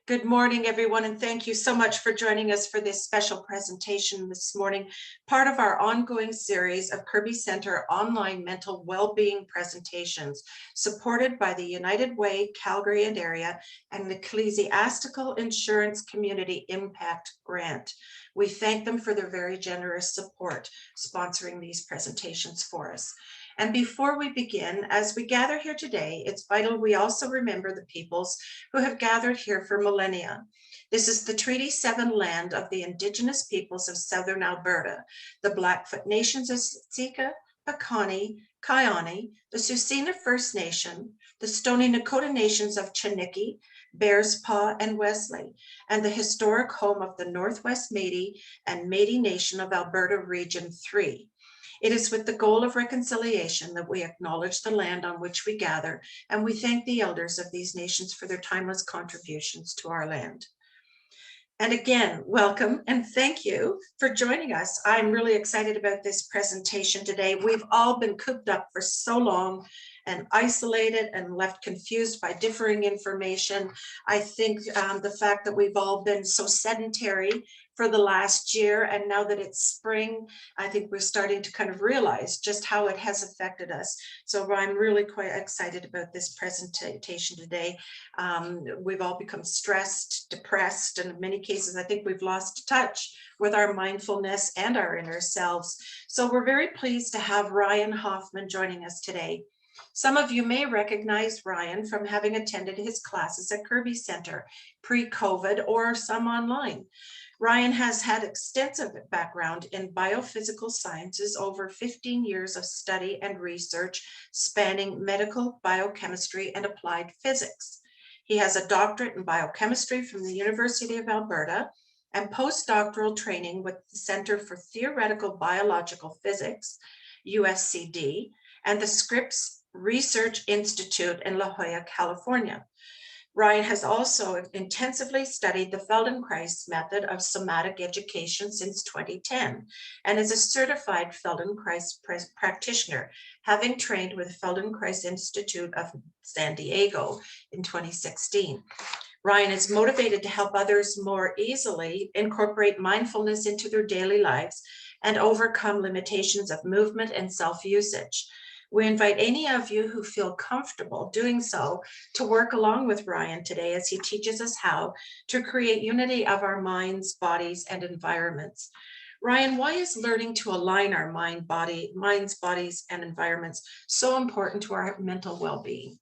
Good morning, everyone, and thank you so much for joining us for this special presentation this morning, part of our ongoing series of Kerby Center online mental well-being presentations, supported by the United Way, Calgary and area, and the Ecclesiastical Insurance Community Impact Grant. We thank them for their very generous support, sponsoring these presentations for us. And before we begin, as we gather here today, it's vital we also remember the peoples who have gathered here for millennia. This is the Treaty 7 land of the Indigenous peoples of Southern Alberta, the Blackfoot Nations of Siksika, Piikani, Kainai, the Tsuut'ina First Nation, the Stoney Nakoda Nations of Chiniki, Bearspaw, and Wesley, and the historic home of the Northwest Métis and Métis Nation of Alberta Region 3. It is with the goal of reconciliation that we acknowledge the land on which we gather, and we thank the elders of these nations for their timeless contributions to our land. And again, welcome and thank you for joining us. I'm really excited about this presentation today. We've all been cooped up for so long and isolated and left confused by differing information. I think the fact that we've all been so sedentary for the last year, and now that it's spring, I think we're starting to kind of realize just how it has affected us. So I'm really quite excited about this presentation today. We've all become stressed, depressed, and in many cases, I think we've lost touch with our mindfulness and our inner selves. So we're very pleased to have Ryan Hoffman joining us today. Some of you may recognize Ryan from having attended his classes at Kerby Center pre-COVID or some online. Ryan has had extensive background in biophysical sciences, over 15 years of study and research spanning medical, biochemistry, and applied physics. He has a doctorate in biochemistry from the University of Alberta and postdoctoral training with the Center for Theoretical Biological Physics, USCD, and the Scripps Research Institute in La Jolla, California. Ryan has also intensively studied the Feldenkrais method of somatic education since 2010 and is a certified Feldenkrais practitioner, having trained with Feldenkrais Institute of San Diego in 2016. Ryan is motivated to help others more easily incorporate mindfulness into their daily lives and overcome limitations of movement and self-usage. We invite any of you who feel comfortable doing so to work along with Ryan today as he teaches us how to create unity of our minds, bodies, and environments. Ryan, why is learning to align our minds, bodies, and environments so important to our mental well-being?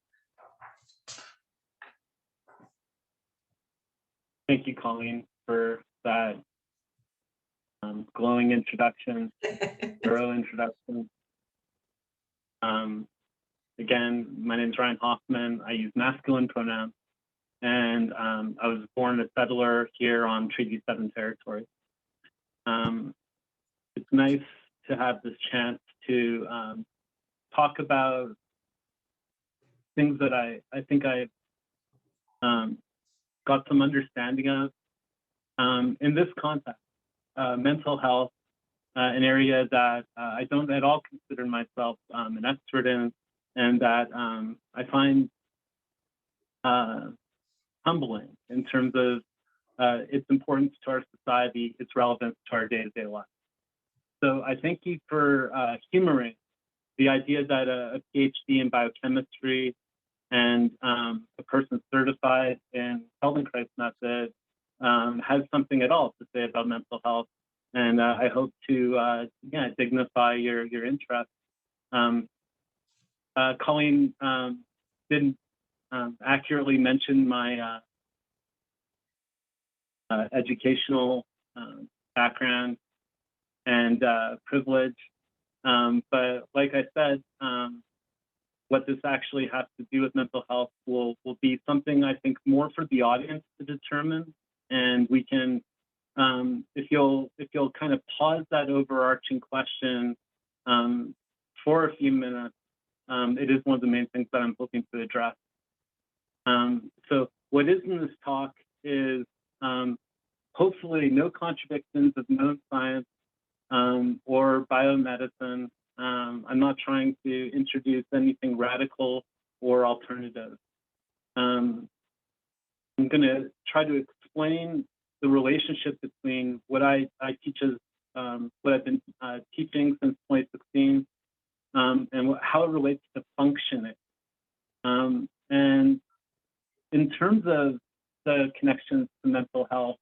Thank you, Colleen, for that glowing introduction, thorough introduction. Again, my name is Ryan Hoffman. I use masculine pronouns, and I was born a settler here on Treaty 7 territory. It's nice to have this chance to talk about things that I think I've got some understanding of. In this context, mental health, an area that I don't at all consider myself an expert in, and that I find humbling in terms of its importance to our society, its relevance to our day-to-day life. So I thank you for humoring the idea that a PhD in biochemistry and a person certified in Feldenkrais method has something at all to say about mental health. And I hope to dignify your interest. Colleen didn't accurately mention my educational background and privilege, but like I said, what this actually has to do with mental health will be something I think more for the audience to determine, and we can. If you'll kind of pause that overarching question for a few minutes, it is one of the main things that I'm hoping to address. So what is in this talk is hopefully no contradictions of known science or biomedicine. I'm not trying to introduce anything radical or alternative. I'm going to try to explain the relationship between what I teach as what I've been teaching since 2016 and how it relates to functioning. And in terms of the connections to mental health,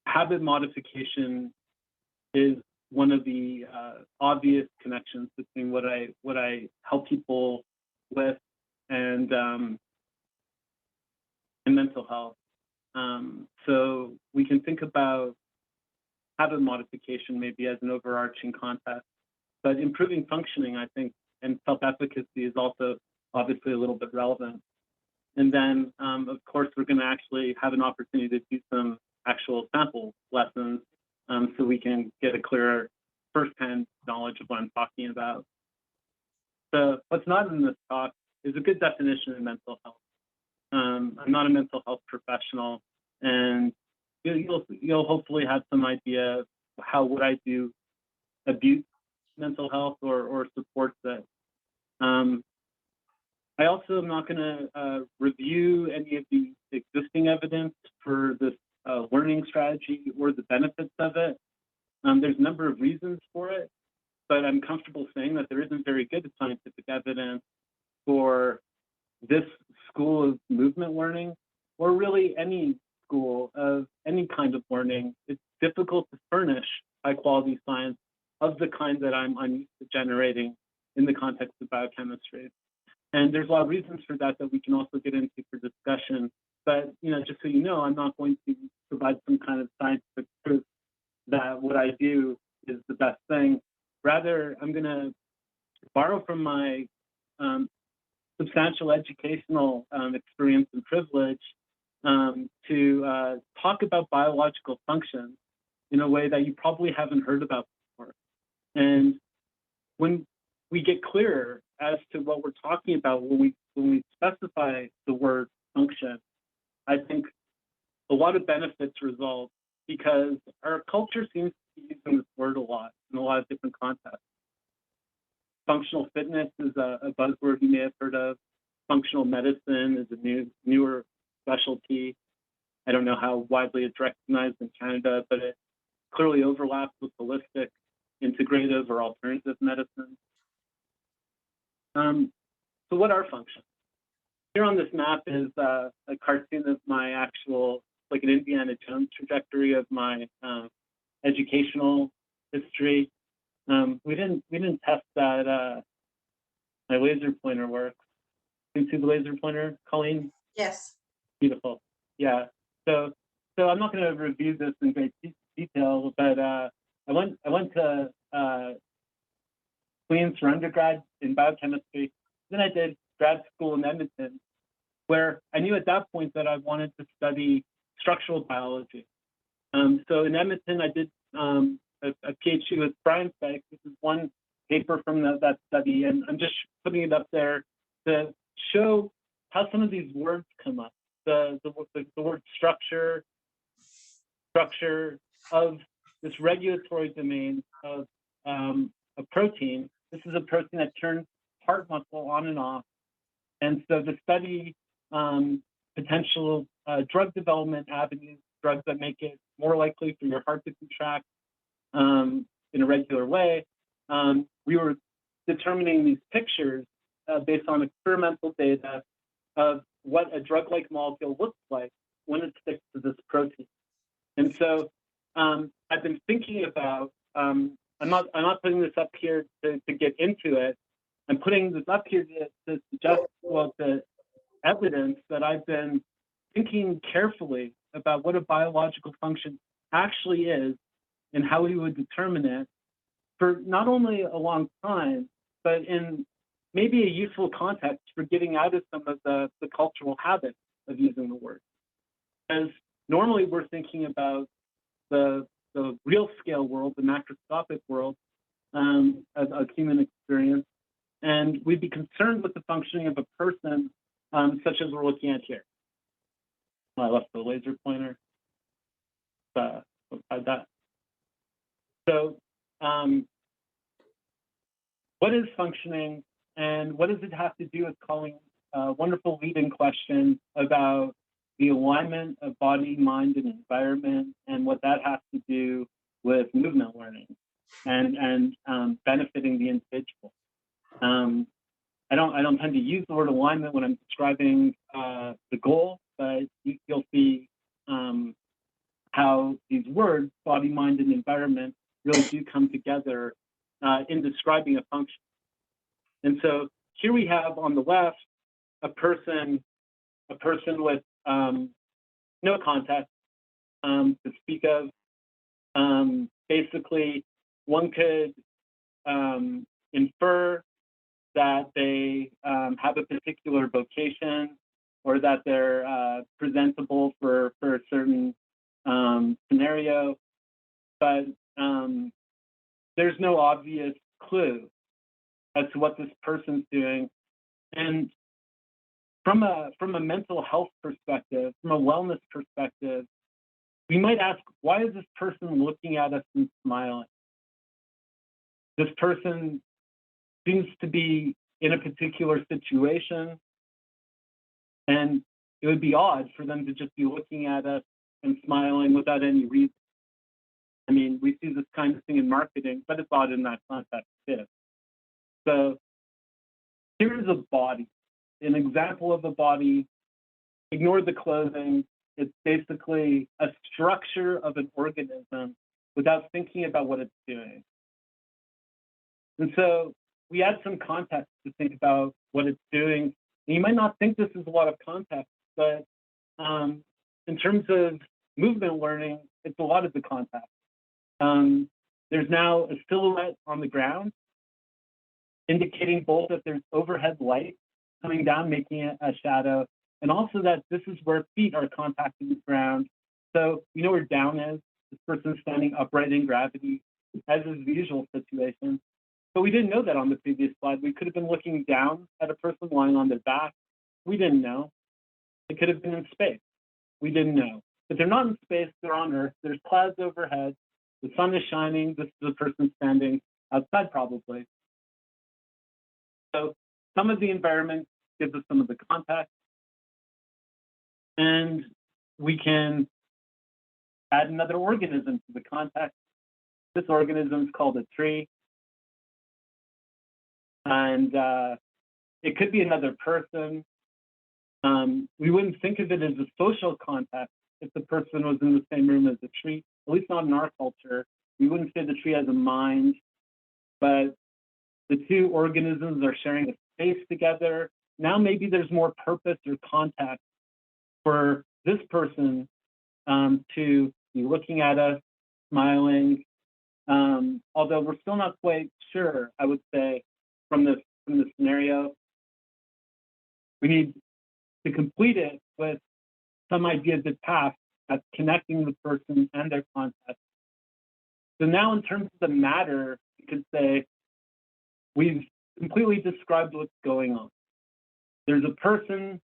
habit modification is one of the obvious connections between what I help people with and mental health. So we can think about habit modification maybe as an overarching context, but improving functioning, I think, and self-efficacy is also obviously a little bit relevant. And then, of course, we're going to actually have an opportunity to do some actual sample lessons so we can get a clearer first-hand knowledge of what I'm talking about. So what's not in this talk is a good definition of mental health. I'm not a mental health professional, and you'll hopefully have some idea of how what I do abuse mental health or supports it. I also am not going to review any of the existing evidence for this learning strategy or the benefits of it. There's a number of reasons for it, but I'm comfortable saying that there isn't very good scientific evidence for this school of movement learning, or really any school of any kind of learning. It's difficult to furnish high quality science of the kind that I'm used to generating in the context of biochemistry. And there's a lot of reasons for that we can also get into for discussion. But just so you know, I'm not going to provide some kind of scientific proof that what I do is the best thing. Rather, I'm going to borrow from my substantial educational experience and privilege to talk about biological functions in a way that you probably haven't heard about before. And when we get clearer as to what we're talking about when we specify the word function, I think a lot of benefits result, because our culture seems to be using this word a lot in a lot of different contexts. Functional fitness is a buzzword you may have heard of. Functional medicine is a newer specialty. I don't know how widely it's recognized in Canada, but it clearly overlaps with holistic, integrative, or alternative medicine. So what are functions? Here on this map is a cartoon of my actual, like an Indiana Jones trajectory of my educational history. We didn't test that my laser pointer works. Can you see the laser pointer, Colleen? Yes. Beautiful. Yeah. So I'm not going to review this in great detail, but I went to Queens for undergrad in biochemistry. Then I did grad school in Edmonton, where I knew at that point that I wanted to study structural biology. So in Edmonton, I did a PhD with Brian Sykes. This is one paper from that study, and I'm just putting it up there to show how some of these words come up. The word structure of this regulatory domain of a protein. This is a protein that turns heart muscle on and off. And so to study potential drug development avenues, drugs that make it more likely for your heart to contract in a regular way, we were determining these pictures based on experimental data of what a drug-like molecule looks like when it sticks to this protein. And so I've been thinking about, I'm not putting this up here to get into it. I'm putting this up here to suggest, well, the evidence that I've been thinking carefully about what a biological function actually is and how we would determine it for not only a long time, but in maybe a useful context for getting out of some of the cultural habits of using the word. Because normally we're thinking about the real scale world, the macroscopic world as a human experience, and we'd be concerned with the functioning of a person such as we're looking at here. Well, I left the laser pointer. That. So what is functioning And what does it have to do with calling a wonderful lead-in question about the alignment of body, mind, and environment, and what that has to do with movement learning and benefiting the individual. I don't tend to use the word alignment when I'm describing the goal, but you'll see how these words, body, mind, and environment, really do come together in describing a function. And so here we have on the left a person with no context to speak of. Basically, one could infer that they have a particular vocation or that they're presentable for a certain scenario, but there's no obvious clue as to what this person's doing. And from a mental health perspective, from a wellness perspective, we might ask, why is this person looking at us and smiling? This person seems to be in a particular situation, and it would be odd for them to just be looking at us and smiling without any reason. I mean, we see this kind of thing in marketing, but it's odd in that context too. So here's a body, an example of a body. Ignore the clothing. It's basically a structure of an organism without thinking about what it's doing. And so we add some context to think about what it's doing. And you might not think this is a lot of context, but in terms of movement learning, it's a lot of the context. There's now a silhouette on the ground, indicating both that there's overhead light coming down, making it a shadow, and also that this is where feet are contacting the ground. So you know where down is. This person's standing upright in gravity, as is the usual situation. But we didn't know that on the previous slide. We could have been looking down at a person lying on their back. We didn't know. It could have been in space. We didn't know. But they're not in space, they're on Earth. There's clouds overhead. The sun is shining. This is a person standing outside probably. So some of the environment gives us some of the context. And we can add another organism to the context. This organism is called a tree. And it could be another person. We wouldn't think of it as a social context if the person was in the same room as a tree, at least not in our culture. We wouldn't say the tree has a mind, but the two organisms are sharing a space together. Now maybe there's more purpose or context for this person to be looking at us, smiling, although we're still not quite sure, I would say, from the scenario. We need to complete it with some idea of the task that's connecting the person and their context. So now in terms of the matter, you could say, we've completely described what's going on. There's a person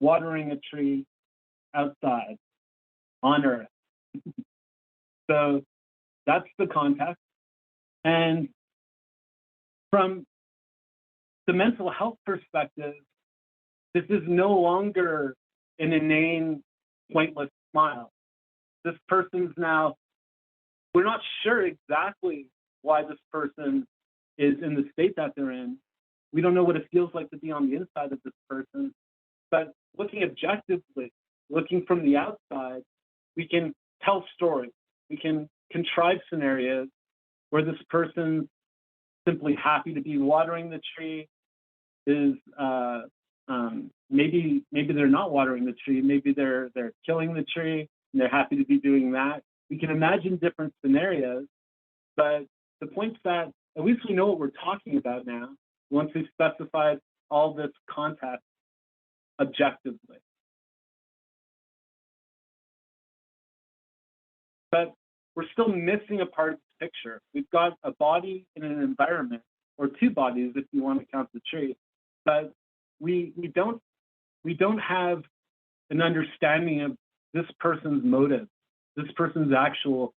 watering a tree outside on Earth. So that's the context. And from the mental health perspective, this is no longer an inane, pointless smile. This person's now, we're not sure exactly why this person is in the state that they're in. We don't know what it feels like to be on the inside of this person. But looking objectively, looking from the outside, we can tell stories. We can contrive scenarios where this person's simply happy to be watering the tree, is maybe they're not watering the tree, maybe they're killing the tree and they're happy to be doing that. We can imagine different scenarios, but the point's that at least we know what we're talking about now once we've specified all this context objectively. But we're still missing a part of the picture. We've got a body in an environment, or two bodies if you want to count the tree, but we don't have an understanding of this person's motive, this person's actual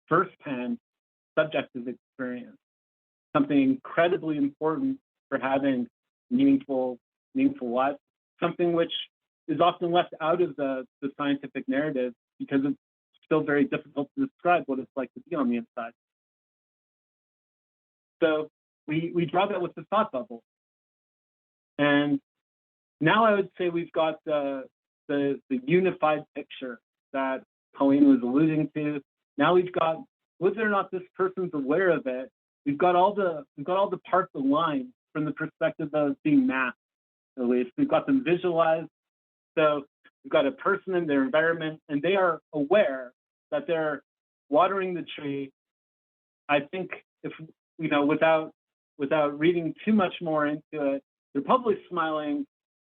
firsthand subjective experience, something incredibly important for having meaningful lives, something which is often left out of the scientific narrative because it's still very difficult to describe what it's like to be on the inside. So we draw that with the thought bubble. And now I would say we've got the unified picture that Colleen was alluding to. Now we've got, whether or not this person's aware of it, we've got all the parts aligned from the perspective of being mapped, at least. We've got them visualized. So we've got a person in their environment, and they are aware that they're watering the tree. I think if, without reading too much more into it, they're probably smiling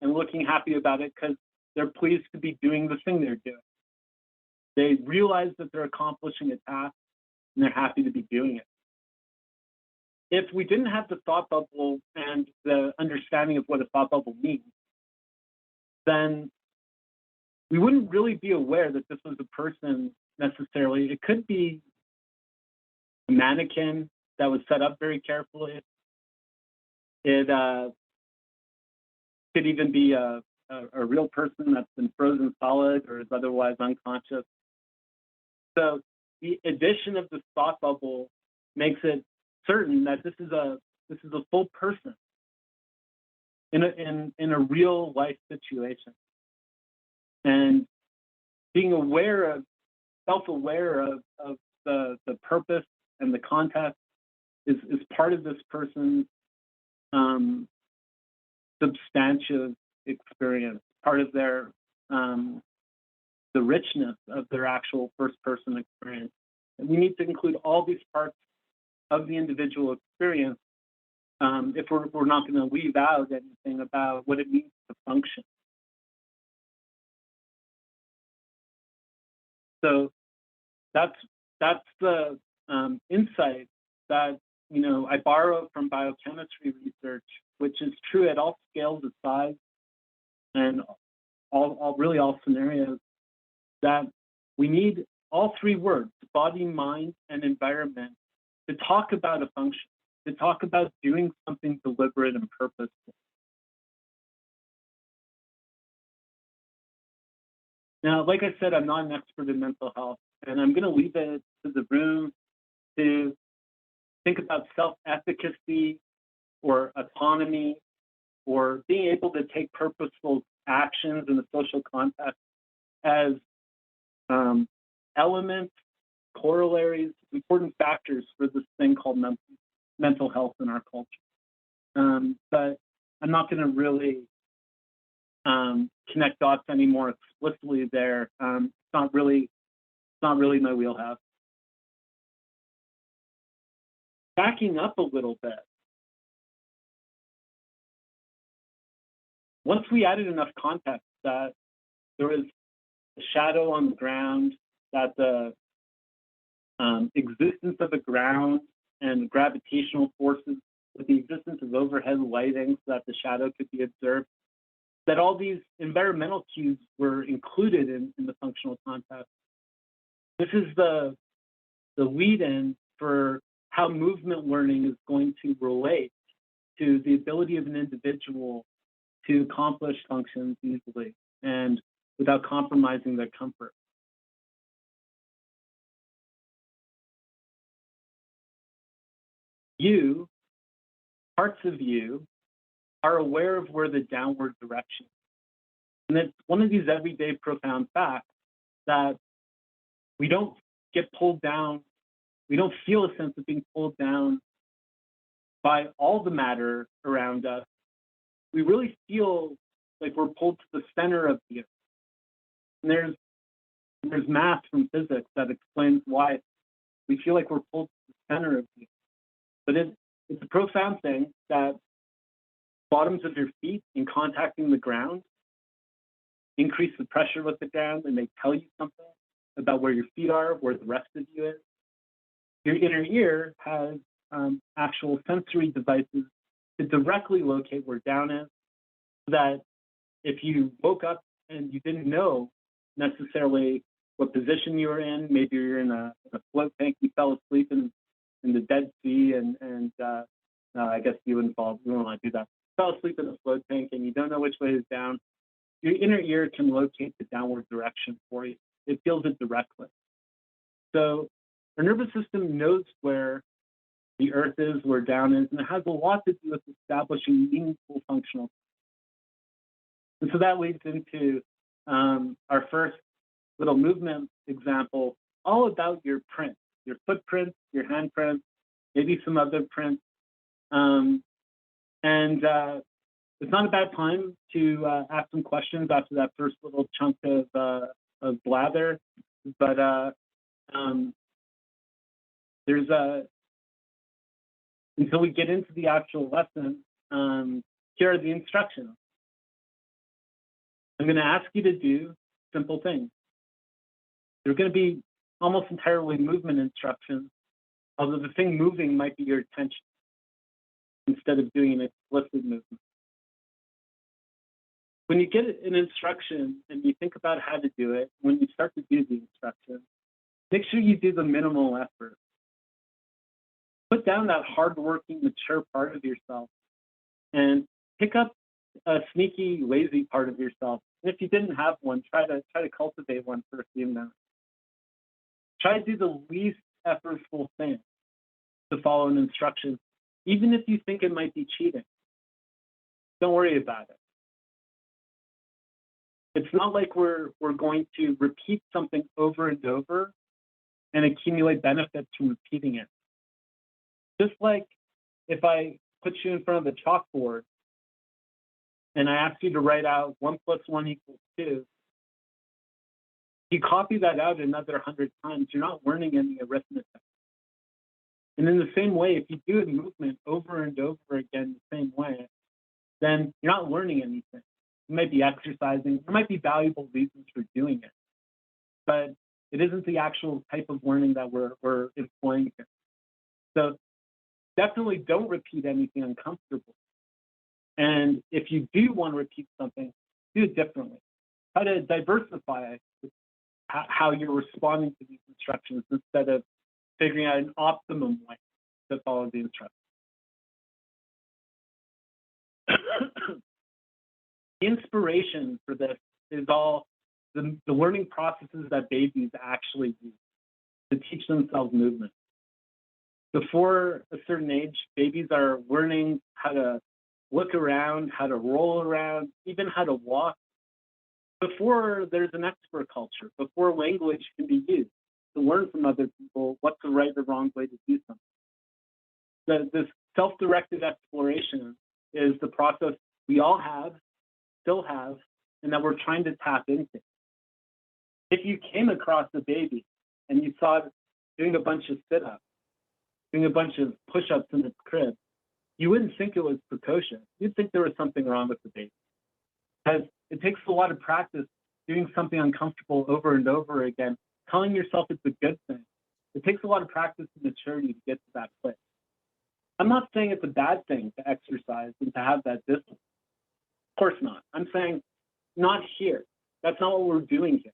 and looking happy about it because they're pleased to be doing the thing they're doing. They realize that they're accomplishing a task and they're happy to be doing it. If we didn't have the thought bubble and the understanding of what a thought bubble means, then we wouldn't really be aware that this was a person necessarily. It could be a mannequin that was set up very carefully. It could even be a real person that's been frozen solid or is otherwise unconscious. So the addition of the thought bubble makes it certain that this is a full person in a real life situation. And being self-aware of the purpose and the context is part of this person's substantive experience, part of their the richness of their actual first-person experience. And we need to include all these parts of the individual experience if we're not going to leave out anything about what it means to function. So that's the insight that I borrow from biochemistry research, which is true at all scales of size and all scenarios, that we need all three words, body, mind, and environment, to talk about a function, to talk about doing something deliberate and purposeful. Now, like I said, I'm not an expert in mental health, and I'm going to leave it to the room to think about self-efficacy or autonomy or being able to take purposeful actions in a social context as elements, corollaries, important factors for this thing called mental health in our culture. But I'm not going to really connect dots any more explicitly there. It's not really my wheelhouse. Backing up a little bit, once we added enough context that there was a shadow on the ground, that the existence of the ground and gravitational forces, with the existence of overhead lighting so that the shadow could be observed, that all these environmental cues were included in the functional context. This is the lead-in for how movement learning is going to relate to the ability of an individual to accomplish functions easily and without compromising their comfort. Parts of you, are aware of where the downward direction is. And it's one of these everyday profound facts that we don't get pulled down, we don't feel a sense of being pulled down by all the matter around us. We really feel like we're pulled to the center of the earth. And there's math from physics that explains why we feel like we're pulled to the center of the earth. But it's a profound thing that bottoms of your feet in contacting the ground increase the pressure with the ground, and they tell you something about where your feet are, where the rest of you is. Your inner ear has actual sensory devices to directly locate where down is, so that if you woke up and you didn't know necessarily what position you were in, maybe you're in a float tank, you fell asleep in the Dead Sea, and I guess you wouldn't want to do that. Fell asleep in a float tank and you don't know which way is down. Your inner ear can locate the downward direction for you. It feels it directly. So our nervous system knows where the earth is, where down is, and it has a lot to do with establishing meaningful functional. And so that leads into our first little movement example, all about your print, your footprint, your handprint, maybe some other prints. It's not a bad time to ask some questions after that first little chunk of blather, but there's until we get into the actual lesson, here are the instructions. I'm going to ask you to do simple things. They're going to be almost entirely movement instructions, although the thing moving might be your attention instead of doing an explicit movement. When you get an instruction and you think about how to do it, when you start to do the instruction, make sure you do the minimal effort. Put down that hardworking, mature part of yourself and pick up a sneaky, lazy part of yourself. And if you didn't have one, try to cultivate one for a few minutes. Try to do the least effortful thing to follow an instruction, even if you think it might be cheating. Don't worry about it. It's not like we're going to repeat something over and over and accumulate benefits from repeating it. Just like if I put you in front of the chalkboard and I ask you to write out 1 + 1 = 2, you copy that out another 100 times, you're not learning any arithmetic. And in the same way, if you do a movement over and over again the same way, then you're not learning anything. You might be exercising, there might be valuable reasons for doing it, but it isn't the actual type of learning that we're employing here. So definitely don't repeat anything uncomfortable. And if you do want to repeat something, do it differently. Try to diversify how you're responding to these instructions instead of figuring out an optimum way to follow the instructions. The inspiration for this is all the learning processes that babies actually use to teach themselves movement. Before a certain age, babies are learning how to look around, how to roll around, even how to walk. Before there's an expert culture, before language can be used to learn from other people what's the right or wrong way to do something. This self-directed exploration is the process we all have, still have, and that we're trying to tap into. If you came across a baby and you saw it doing a bunch of sit-ups, doing a bunch of push-ups in its crib, you wouldn't think it was precocious. You'd think there was something wrong with the baby. Because it takes a lot of practice doing something uncomfortable over and over again, telling yourself it's a good thing. It takes a lot of practice and maturity to get to that place. I'm not saying it's a bad thing to exercise and to have that discipline. Of course not. I'm saying not here. That's not what we're doing here.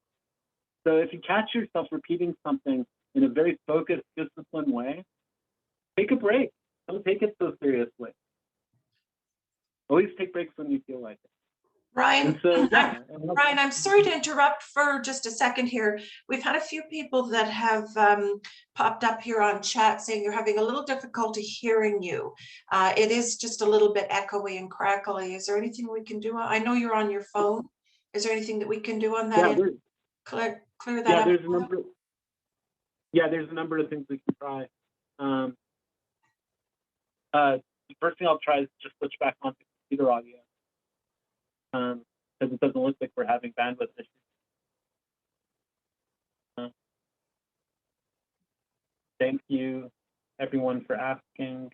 So if you catch yourself repeating something in a very focused, disciplined way, take a break. Don't take it so seriously. Always take breaks when you feel like it. Ryan, so, yeah. Ryan, I'm sorry to interrupt for just a second here. We've had a few people that have popped up here on chat saying you're having a little difficulty hearing you. It is just a little bit echoey and crackly. Is there anything we can do? I know you're on your phone. Is there anything that we can do on that? Yeah, clear that up? There's there's a number of things we can try. The first thing I'll try is just switch back on to computer audio. Because it doesn't look like we're having bandwidth issues. Thank you, everyone, for asking.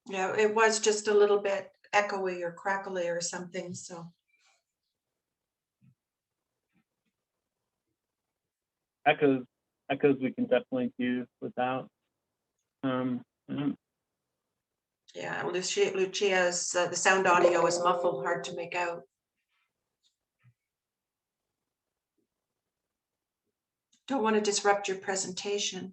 Yeah, it was just a little bit echoey or crackly or something, so. Echoes we can definitely do without. Yeah, Lucia's, the sound audio is muffled, hard to make out. Don't want to disrupt your presentation.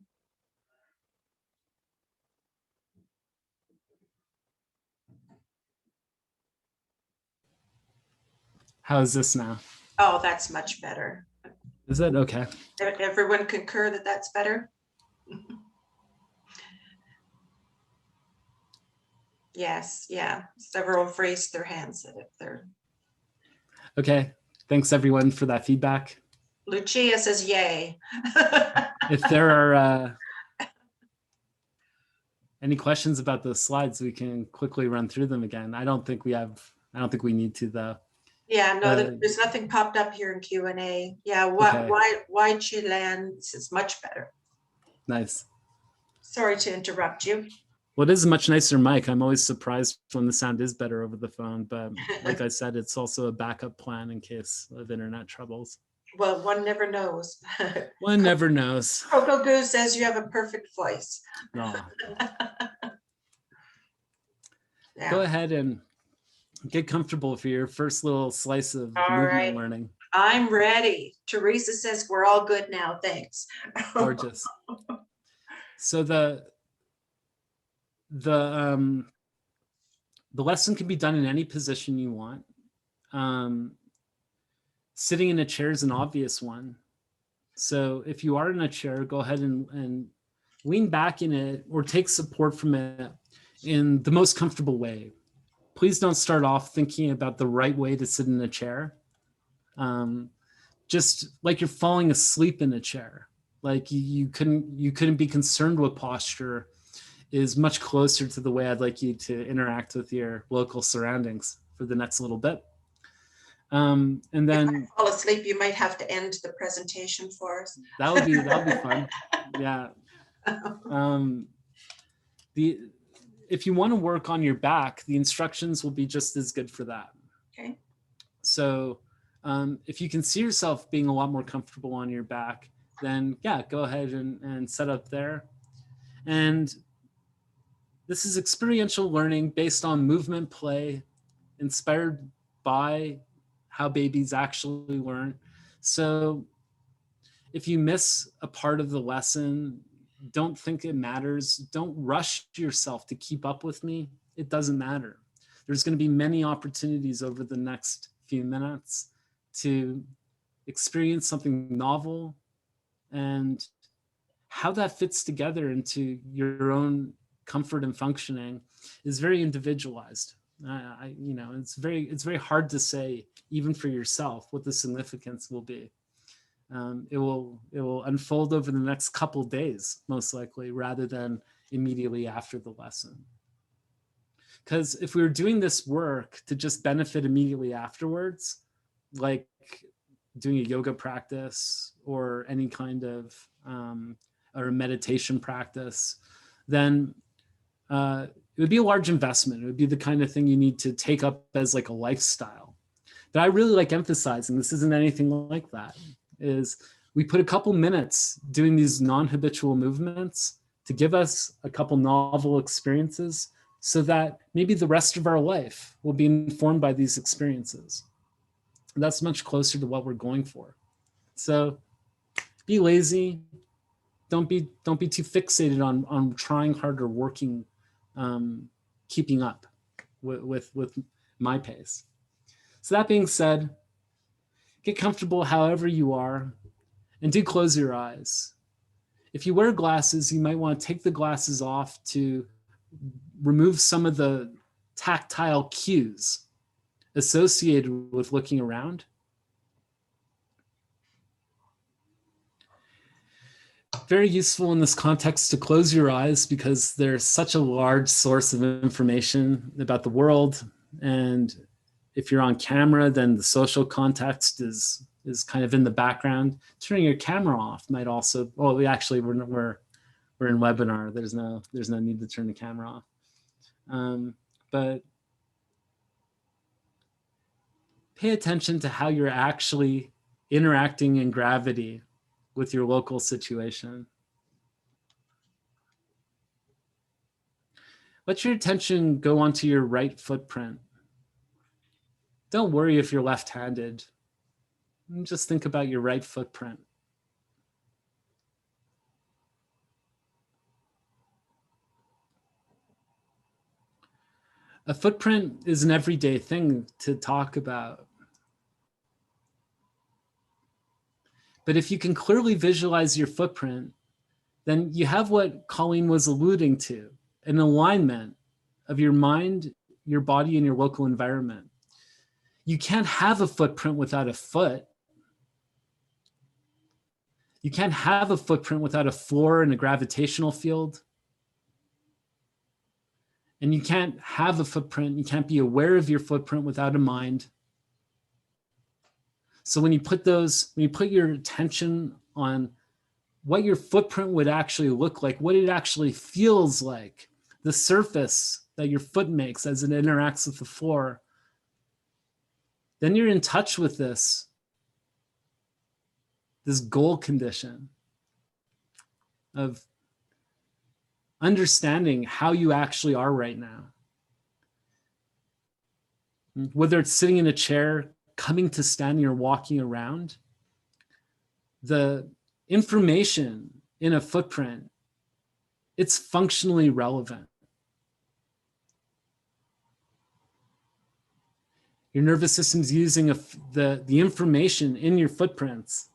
How is this now? Oh, that's much better. Is it okay? Everyone concur that that's better? Yes, yeah. Several have raised their hands that if they're. Okay. Thanks everyone for that feedback. Lucia says yay. If there are any questions about those slides, we can quickly run through them again. I don't think we need to though. Yeah, no, there's nothing popped up here in Q&A. Yeah, Okay. why Chilan is much better. Nice. Sorry to interrupt you. Well, it is a much nicer mic. I'm always surprised when the sound is better over the phone, but like I said, it's also a backup plan in case of internet troubles. Well, one never knows. One never knows. Coco Goo says you have a perfect voice. No. Yeah. Go ahead and get comfortable for your first little slice of All movement right. learning. I'm ready. Teresa says we're all good now. Thanks. Gorgeous. So the lesson can be done in any position you want. Sitting in a chair is an obvious one. So if you are in a chair, go ahead and lean back in it or take support from it in the most comfortable way. Please don't start off thinking about the right way to sit in a chair. Just like you're falling asleep in a chair. Like you couldn't be concerned with posture is much closer to the way I'd like you to interact with your local surroundings for the next little bit. And then if I fall asleep, you might have to end the presentation for us. that would be fun. Yeah. If you want to work on your back, the instructions will be just as good for that. Okay. So if you can see yourself being a lot more comfortable on your back, then yeah, go ahead and set up there. And this is experiential learning based on movement play, inspired by how babies actually learn. So if you miss a part of the lesson, don't think it matters. Don't rush yourself to keep up with me. It doesn't matter. There's going to be many opportunities over the next few minutes to experience something novel, and how that fits together into your own comfort and functioning is very individualized. It's very hard to say, even for yourself, what the significance will be. It will unfold over the next couple days, most likely, rather than immediately after the lesson. Because if we were doing this work to just benefit immediately afterwards, like doing a yoga practice or any kind of or a meditation practice, then it would be a large investment. It would be the kind of thing you need to take up as like a lifestyle. But I really like emphasizing this isn't anything like that. Is we put a couple minutes doing these non-habitual movements to give us a couple novel experiences so that maybe the rest of our life will be informed by these experiences. And that's much closer to what we're going for. So be lazy. Don't be too fixated on trying harder, working, keeping up with my pace. So that being said, get comfortable however you are, and do close your eyes. If you wear glasses, you might want to take the glasses off to remove some of the tactile cues associated with looking around. Very useful in this context to close your eyes because there's such a large source of information about the world. And if you're on camera, then the social context is kind of in the background. Turning your camera off might also, well, we're in webinar. There's no need to turn the camera off. But pay attention to how you're actually interacting in gravity with your local situation. Let your attention go onto your right footprint. Don't worry if you're left-handed. Just think about your right footprint. A footprint is an everyday thing to talk about. But if you can clearly visualize your footprint, then you have what Colleen was alluding to, an alignment of your mind, your body, and your local environment. You can't have a footprint without a foot. You can't have a footprint without a floor and a gravitational field. And you can't have a footprint, you can't be aware of your footprint without a mind. So when you put your attention on what your footprint would actually look like, what it actually feels like, the surface that your foot makes as it interacts with the floor, then you're in touch with this goal condition of understanding how you actually are right now. Whether it's sitting in a chair, coming to standing, or walking around, the information in a footprint, it's functionally relevant. Your nervous system's using the information in your footprints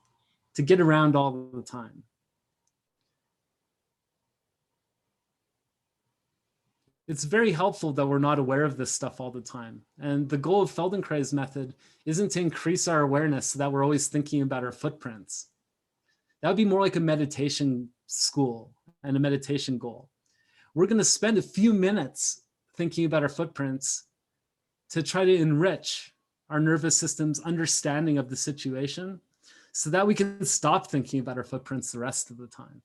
to get around all the time. It's very helpful that we're not aware of this stuff all the time. And the goal of Feldenkrais method isn't to increase our awareness so that we're always thinking about our footprints. That would be more like a meditation school and a meditation goal. We're going to spend a few minutes thinking about our footprints to try to enrich our nervous system's understanding of the situation so that we can stop thinking about our footprints the rest of the time.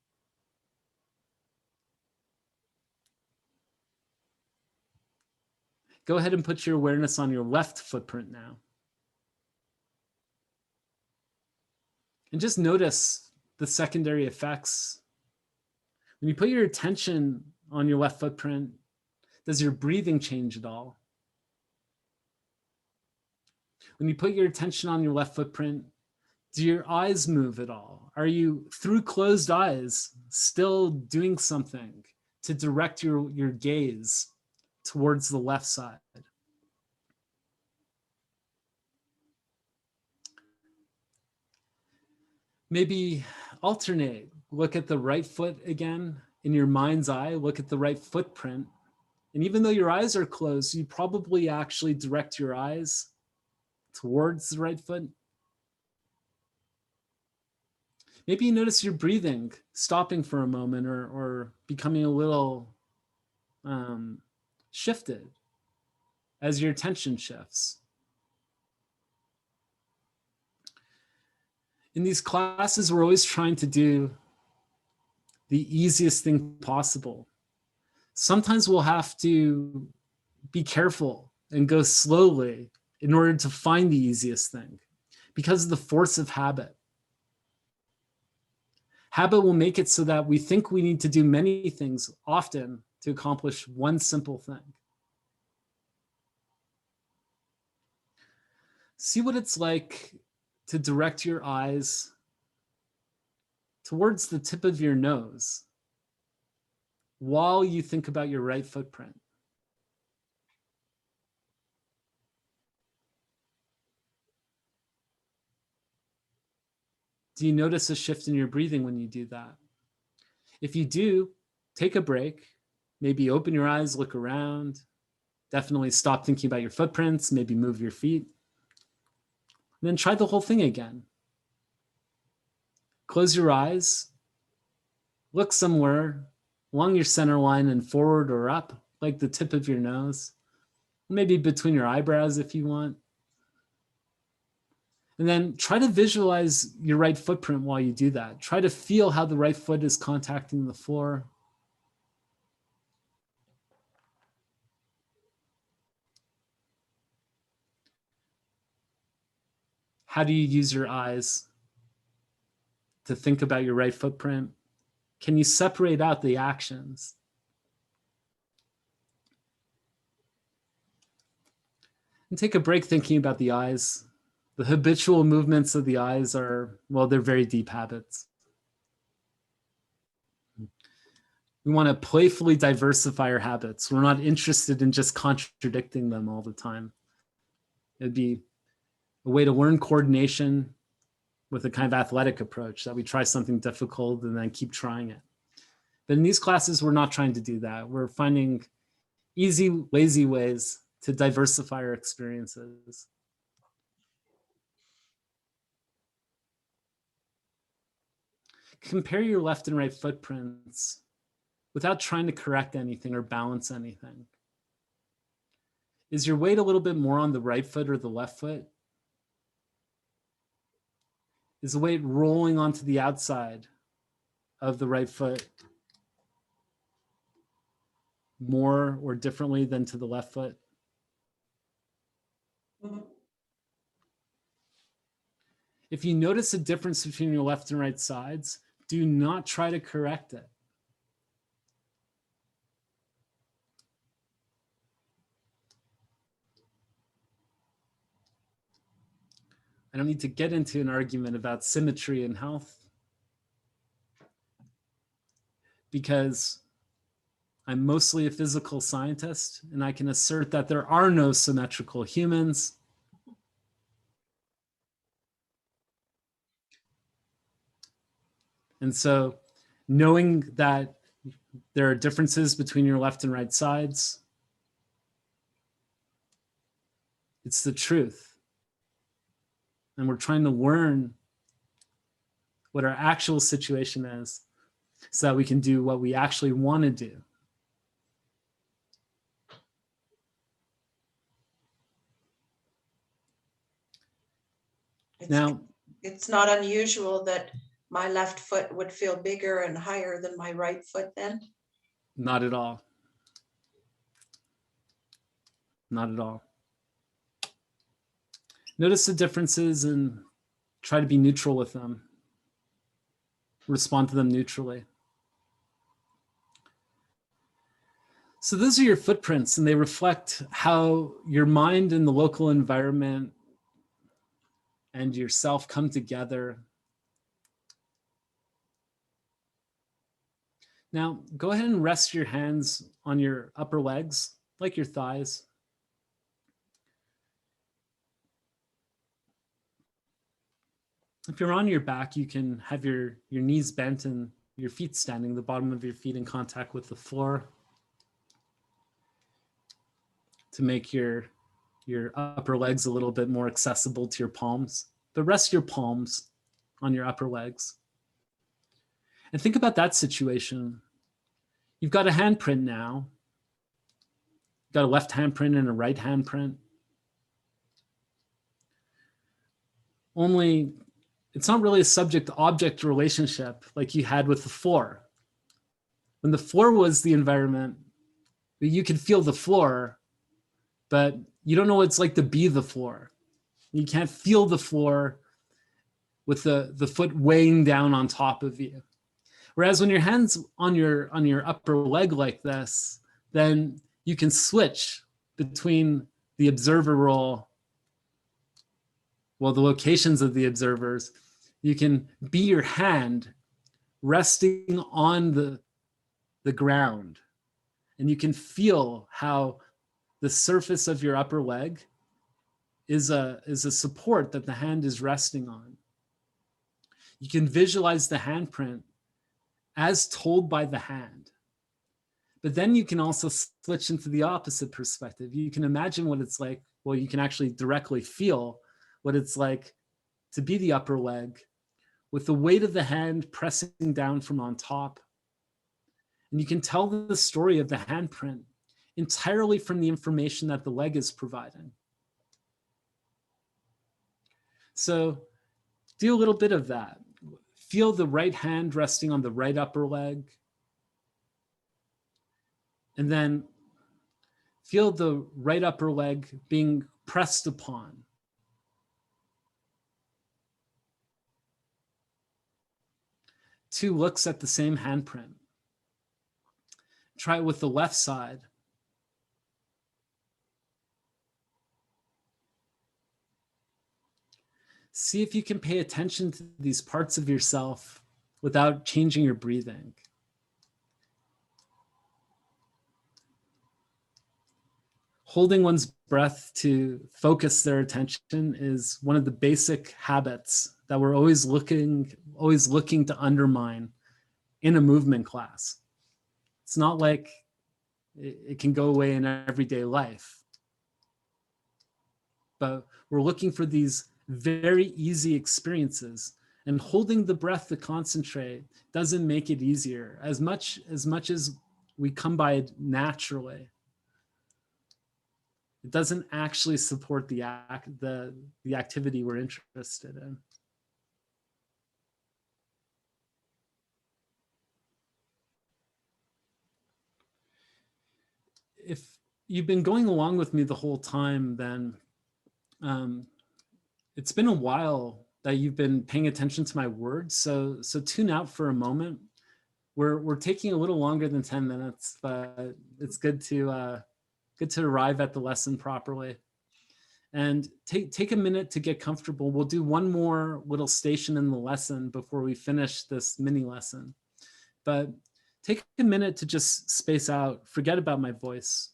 Go ahead and put your awareness on your left footprint now. And just notice the secondary effects. When you put your attention on your left footprint, does your breathing change at all? When you put your attention on your left footprint, do your eyes move at all? Are you, through closed eyes, still doing something to direct your gaze towards the left side? Maybe alternate. Look at the right foot again. In your mind's eye, look at the right footprint. And even though your eyes are closed, you probably actually direct your eyes towards the right foot. Maybe you notice your breathing stopping for a moment or becoming a little shifted as your attention shifts. In these classes, we're always trying to do the easiest thing possible. Sometimes we'll have to be careful and go slowly in order to find the easiest thing because of the force of habit. Habit will make it so that we think we need to do many things often to accomplish one simple thing. See what it's like to direct your eyes towards the tip of your nose while you think about your right footprint. Do you notice a shift in your breathing when you do that? If you do, take a break. Maybe open your eyes, look around. Definitely stop thinking about your footprints. Maybe move your feet. And then try the whole thing again. Close your eyes. Look somewhere along your center line and forward or up, like the tip of your nose. Maybe between your eyebrows if you want. And then try to visualize your right footprint while you do that. Try to feel how the right foot is contacting the floor. How do you use your eyes to think about your right footprint? Can you separate out the actions? And take a break thinking about the eyes. The habitual movements of the eyes are, well, they're very deep habits. We want to playfully diversify our habits. We're not interested in just contradicting them all the time. It'd be a way to learn coordination with a kind of athletic approach, that we try something difficult and then keep trying it. But in these classes, we're not trying to do that. We're finding easy, lazy ways to diversify our experiences. Compare your left and right footprints without trying to correct anything or balance anything. Is your weight a little bit more on the right foot or the left foot? Is the weight rolling onto the outside of the right foot more or differently than to the left foot? If you notice a difference between your left and right sides, do not try to correct it. I don't need to get into an argument about symmetry in health, because I'm mostly a physical scientist, and I can assert that there are no symmetrical humans. And so knowing that there are differences between your left and right sides, it's the truth. And we're trying to learn what our actual situation is so that we can do what we actually want to do. It's not unusual that my left foot would feel bigger and higher than my right foot then? Not at all. Not at all. Notice the differences and try to be neutral with them. Respond to them neutrally. So those are your footprints, and they reflect how your mind and the local environment and yourself come together. Now, go ahead and rest your hands on your upper legs, like your thighs. If you're on your back, you can have your knees bent and your feet standing, the bottom of your feet in contact with the floor, to make your upper legs a little bit more accessible to your palms. But rest your palms on your upper legs. And think about that situation. You've got a handprint now. You've got a left handprint and a right handprint. Only it's not really a subject-object relationship like you had with the floor. When the floor was the environment, you could feel the floor, but you don't know what it's like to be the floor. You can't feel the floor with the foot weighing down on top of you. Whereas when your hand's on your upper leg like this, then you can switch between the observer role, well, the locations of the observers. You can be your hand resting on the ground, and you can feel how the surface of your upper leg is a support that the hand is resting on. You can visualize the handprint as told by the hand. But then you can also switch into the opposite perspective. You can imagine what it's like. Well, you can actually directly feel what it's like to be the upper leg with the weight of the hand pressing down from on top. And you can tell the story of the handprint entirely from the information that the leg is providing. So do a little bit of that. Feel the right hand resting on the right upper leg. And then feel the right upper leg being pressed upon. Two looks at the same handprint. Try it with the left side. See if you can pay attention to these parts of yourself without changing your breathing. holding one's breath to focus their attention is one of the basic habits that we're always looking to undermine in a movement class. It's not like it can go away in everyday life, but we're looking for these very easy experiences, and holding the breath to concentrate doesn't make it easier as much as we come by it naturally. It doesn't actually support the activity we're interested in. If you've been going along with me the whole time, then it's been a while that you've been paying attention to my words. So tune out for a moment. We're taking a little longer than 10 minutes, but it's good to arrive at the lesson properly. And take a minute to get comfortable. We'll do one more little station in the lesson before we finish this mini lesson. But take a minute to just space out, forget about my voice.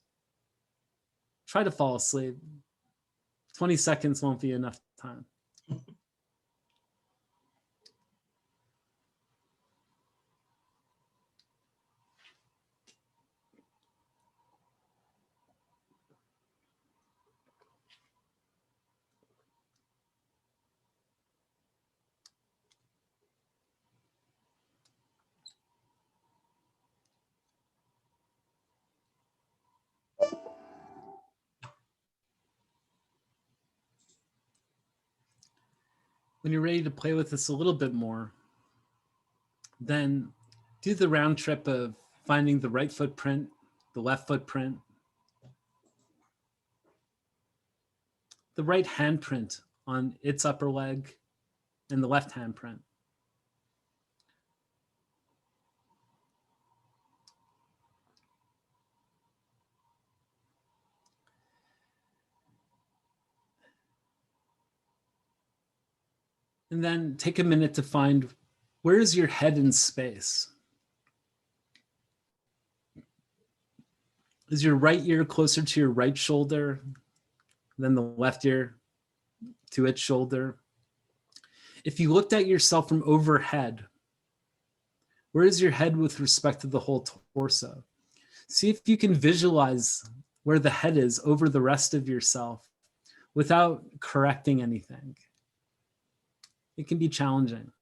Try to fall asleep. 20 seconds won't be enough time. When you're ready to play with this a little bit more, then do the round trip of finding the right footprint, the left footprint, the right handprint on its upper leg, and the left handprint. And then take a minute to find, where is your head in space? Is your right ear closer to your right shoulder than the left ear to its shoulder? If you looked at yourself from overhead, where is your head with respect to the whole torso? See if you can visualize where the head is over the rest of yourself without correcting anything. It can be challenging.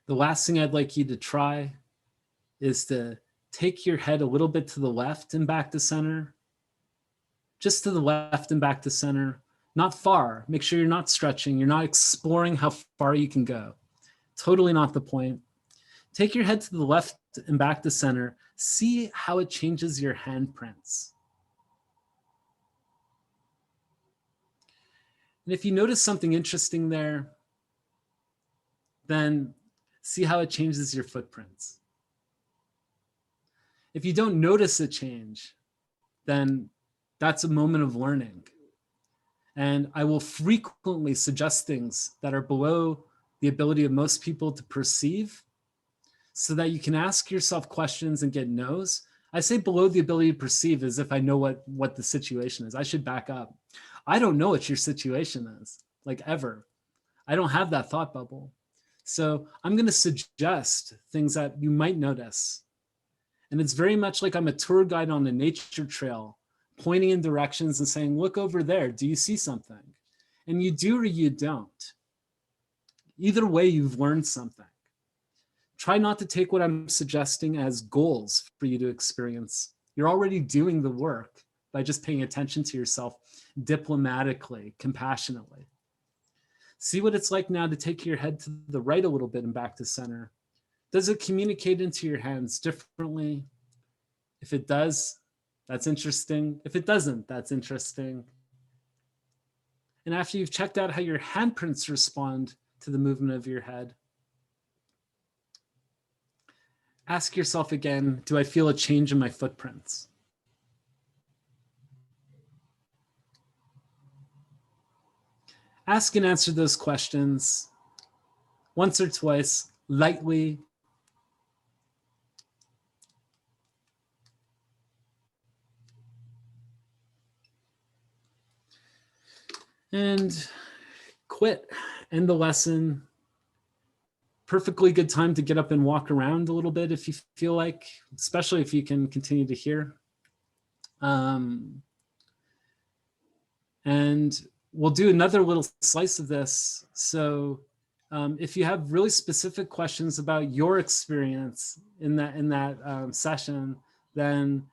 The last thing I'd like you to try is to take your head a little bit to the left and back to center. Just to the left and back to center. Not far. Make sure you're not stretching. You're not exploring how far you can go. Totally not the point. Take your head to the left and back to center. See how it changes your handprints. And if you notice something interesting there, then see how it changes your footprints. If you don't notice a change, then that's a moment of learning. And I will frequently suggest things that are below the ability of most people to perceive, so that you can ask yourself questions and get no's. I say below the ability to perceive as if I know what the situation is. I should back up. I don't know what your situation is, like ever. I don't have that thought bubble. So I'm going to suggest things that you might notice. And it's very much like I'm a tour guide on a nature trail, pointing in directions and saying, look over there. Do you see something? And you do or you don't. Either way, you've learned something. Try not to take what I'm suggesting as goals for you to experience. You're already doing the work by just paying attention to yourself diplomatically, compassionately. See what it's like now to take your head to the right a little bit and back to center. Does it communicate into your hands differently? If it does, that's interesting. If it doesn't, that's interesting. And after you've checked out how your handprints respond to the movement of your head, ask yourself again, do I feel a change in my footprints? Ask and answer those questions once or twice, lightly, and quit, end the lesson. Perfectly good time to get up and walk around a little bit if you feel like, especially if you can continue to hear. And we'll do another little slice of this. So if you have really specific questions about your experience in that session, then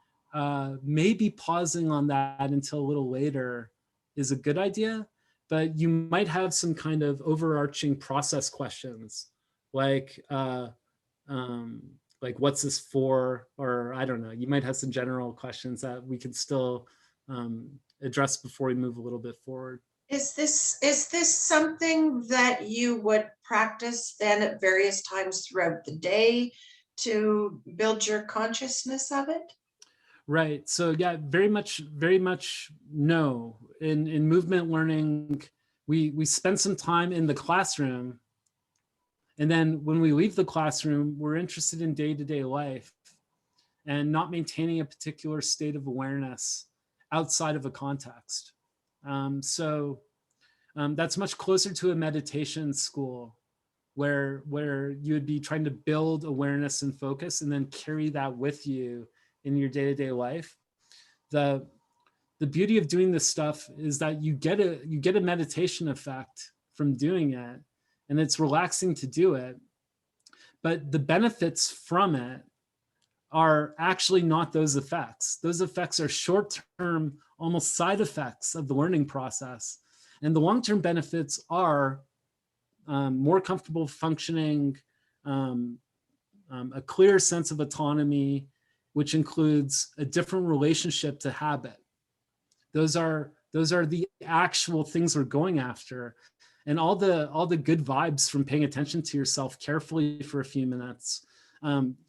maybe pausing on that until a little later is a good idea. But you might have some kind of overarching process questions, like what's this for? Or I don't know, you might have some general questions that we can still address before we move a little bit forward. Is this something that you would practice then at various times throughout the day to build your consciousness of it? Right. So yeah, very much no. In movement learning, we spend some time in the classroom, and then when we leave the classroom, we're interested in day-to-day life and not maintaining a particular state of awareness outside of a context. So that's much closer to a meditation school where you would be trying to build awareness and focus and then carry that with you in your day-to-day life. The beauty of doing this stuff is that you get a meditation effect from doing it, and it's relaxing to do it. But the benefits from it are actually not those effects. Those effects are short-term, almost side effects of the learning process. And the long-term benefits are more comfortable functioning, a clear sense of autonomy, which includes a different relationship to habit. Those are the actual things we're going after. And all the good vibes from paying attention to yourself carefully for a few minutes,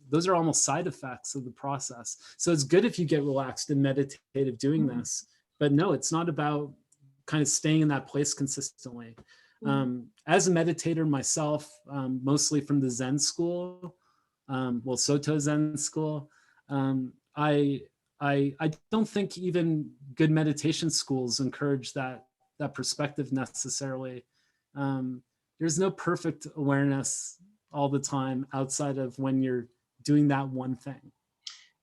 those are almost side effects of the process. So it's good if you get relaxed and meditative doing this, but no, it's not about kind of staying in that place consistently. As a meditator myself, mostly from the Zen school, Soto Zen school, I don't think even good meditation schools encourage that perspective necessarily. There's no perfect awareness all the time outside of when you're doing that one thing.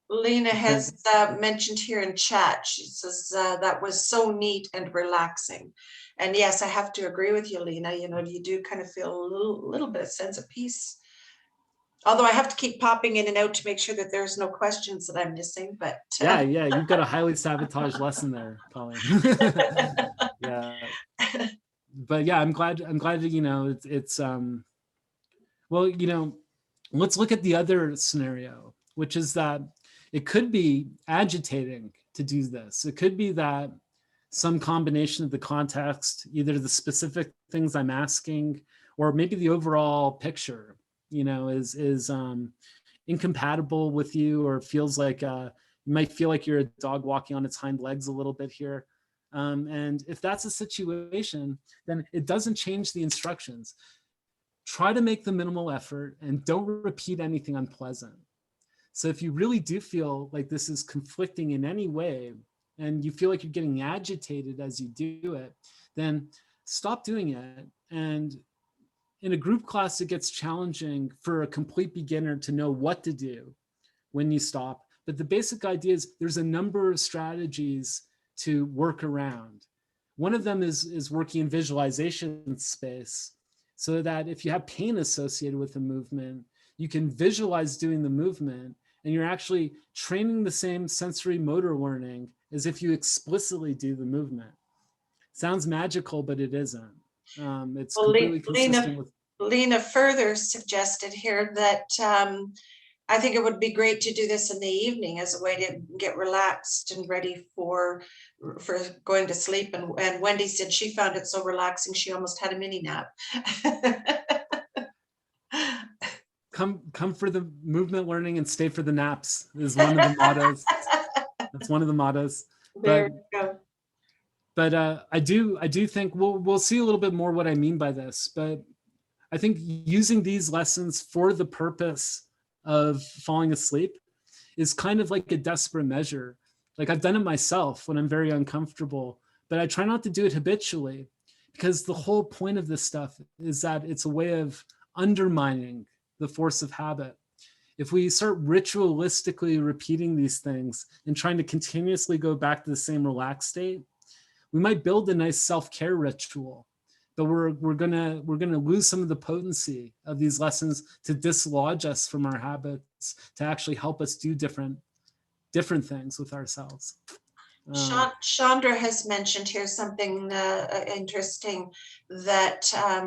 Lena has mentioned here in chat, she says that was so neat and relaxing. And yes, I have to agree with you, Lena. You know, you do kind of feel a little bit of sense of peace. Although I have to keep popping in and out to make sure that there's no questions that I'm missing, but yeah, you've got a highly sabotaged lesson there, Colleen. Yeah, but yeah, I'm glad that, you know, it's well, you know, let's look at the other scenario, which is that it could be agitating to do this. It could be that some combination of the context, either the specific things I'm asking, or maybe the overall picture, you know, is incompatible with you, or feels like you might feel like you're a dog walking on its hind legs a little bit here. And if that's a situation, then it doesn't change the instructions. Try to make the minimal effort and don't repeat anything unpleasant. So if you really do feel like this is conflicting in any way, and you feel like you're getting agitated as you do it, then stop doing it. And in a group class, it gets challenging for a complete beginner to know what to do when you stop. But the basic idea is there's a number of strategies to work around. One of them is working in visualization space, so that if you have pain associated with the movement, you can visualize doing the movement, and you're actually training the same sensory motor learning as if you explicitly do the movement. Sounds magical, but it isn't. It's completely consistent with... Lena further suggested here that I think it would be great to do this in the evening as a way to get relaxed and ready for going to sleep. And Wendy said she found it so relaxing she almost had a mini nap. Come for the movement learning and stay for the naps is one of the mottos. That's one of the mottos. There you go. But I do think we'll see a little bit more what I mean by this. But I think using these lessons for the purpose of falling asleep is kind of like a desperate measure. Like I've done it myself when I'm very uncomfortable, but I try not to do it habitually. because the whole point of this stuff is that it's a way of undermining the force of habit. If we start ritualistically repeating these things and trying to continuously go back to the same relaxed state, we might build a nice self-care ritual, but we're gonna lose some of the potency of these lessons to dislodge us from our habits, to actually help us do different things with ourselves. Chandra has mentioned here something interesting, that